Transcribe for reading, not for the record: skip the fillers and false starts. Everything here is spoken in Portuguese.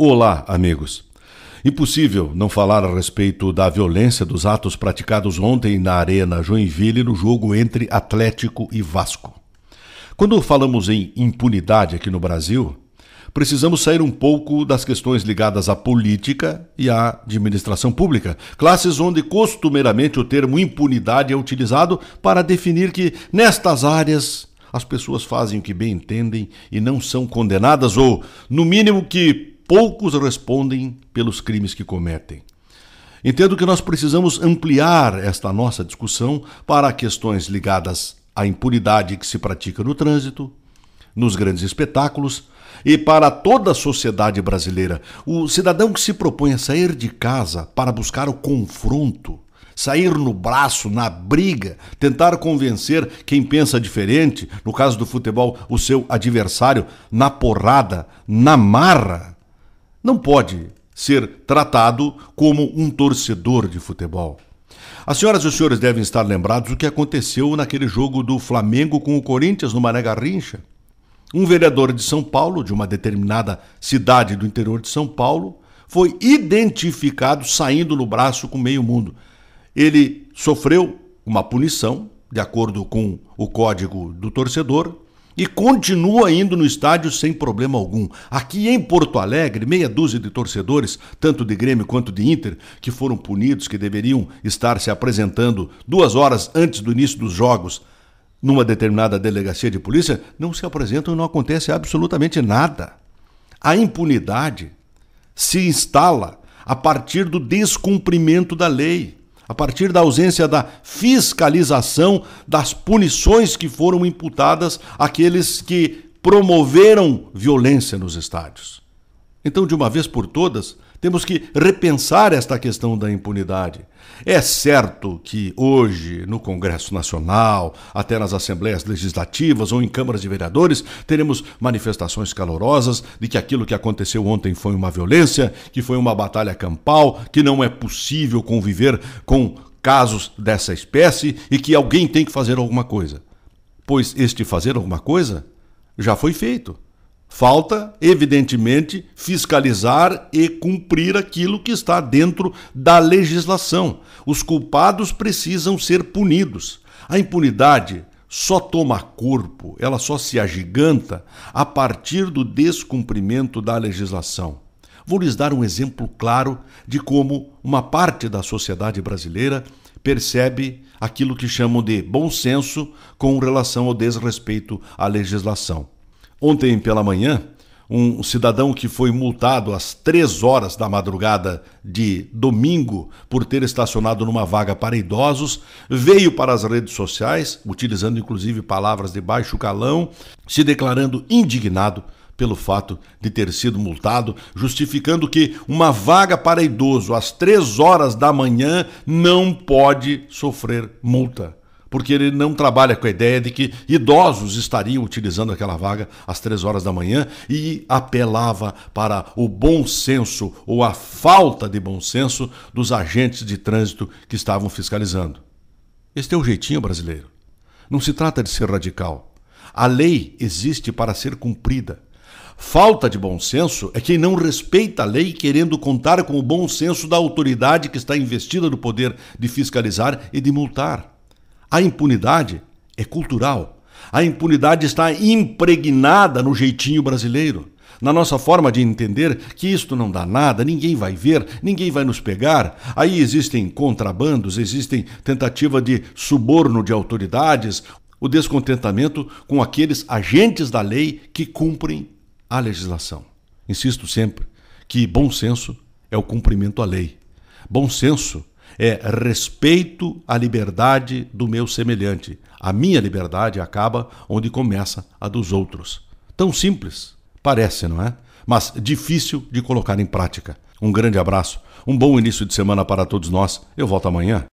Olá, amigos. Impossível não falar a respeito da violência dos atos praticados ontem na Arena Joinville no jogo entre Atlético e Vasco. Quando falamos em impunidade aqui no Brasil, precisamos sair um pouco das questões ligadas à política e à administração pública, classes onde costumeiramente o termo impunidade é utilizado para definir que nestas áreas as pessoas fazem o que bem entendem e não são condenadas ou, no mínimo, que poucos respondem pelos crimes que cometem. Entendo que nós precisamos ampliar esta nossa discussão para questões ligadas à impunidade que se pratica no trânsito, nos grandes espetáculos e para toda a sociedade brasileira. O cidadão que se propõe a sair de casa para buscar o confronto, sair no braço, na briga, tentar convencer quem pensa diferente, no caso do futebol, o seu adversário, na porrada, na marra, não pode ser tratado como um torcedor de futebol. As senhoras e os senhores devem estar lembrados do que aconteceu naquele jogo do Flamengo com o Corinthians no Mané Garrincha. Um vereador de São Paulo, de uma determinada cidade do interior de São Paulo, foi identificado saindo no braço com meio mundo. Ele sofreu uma punição, de acordo com o código do torcedor, e continua indo no estádio sem problema algum. Aqui em Porto Alegre, meia dúzia de torcedores, tanto de Grêmio quanto de Inter, que foram punidos, que deveriam estar se apresentando 2 horas antes do início dos jogos numa determinada delegacia de polícia, não se apresentam e não acontece absolutamente nada. A impunidade se instala a partir do descumprimento da lei, a partir da ausência da fiscalização das punições que foram imputadas àqueles que promoveram violência nos estádios. Então, de uma vez por todas, temos que repensar esta questão da impunidade. É certo que hoje, no Congresso Nacional, até nas Assembleias Legislativas ou em câmaras de vereadores, teremos manifestações calorosas de que aquilo que aconteceu ontem foi uma violência, que foi uma batalha campal, que não é possível conviver com casos dessa espécie e que alguém tem que fazer alguma coisa. Pois este fazer alguma coisa já foi feito. Falta, evidentemente, fiscalizar e cumprir aquilo que está dentro da legislação. Os culpados precisam ser punidos. A impunidade só toma corpo, ela só se agiganta a partir do descumprimento da legislação. Vou lhes dar um exemplo claro de como uma parte da sociedade brasileira percebe aquilo que chamam de bom senso com relação ao desrespeito à legislação. Ontem pela manhã, um cidadão que foi multado às 3 horas da madrugada de domingo por ter estacionado numa vaga para idosos, veio para as redes sociais, utilizando inclusive palavras de baixo calão, se declarando indignado pelo fato de ter sido multado, justificando que uma vaga para idoso às 3 horas da manhã não pode sofrer multa, porque ele não trabalha com a ideia de que idosos estariam utilizando aquela vaga às 3 horas da manhã e apelava para o bom senso ou a falta de bom senso dos agentes de trânsito que estavam fiscalizando. Este é o jeitinho brasileiro. Não se trata de ser radical. A lei existe para ser cumprida. Falta de bom senso é quem não respeita a lei querendo contar com o bom senso da autoridade que está investida no poder de fiscalizar e de multar. A impunidade é cultural. A impunidade está impregnada no jeitinho brasileiro, na nossa forma de entender que isto não dá nada, ninguém vai ver, ninguém vai nos pegar. Aí existem contrabandos, existem tentativa de suborno de autoridades, o descontentamento com aqueles agentes da lei que cumprem a legislação. Insisto sempre que bom senso é o cumprimento à lei. Bom senso é respeito à liberdade do meu semelhante. A minha liberdade acaba onde começa a dos outros. Tão simples, parece, não é? Mas difícil de colocar em prática. Um grande abraço, um bom início de semana para todos nós. Eu volto amanhã.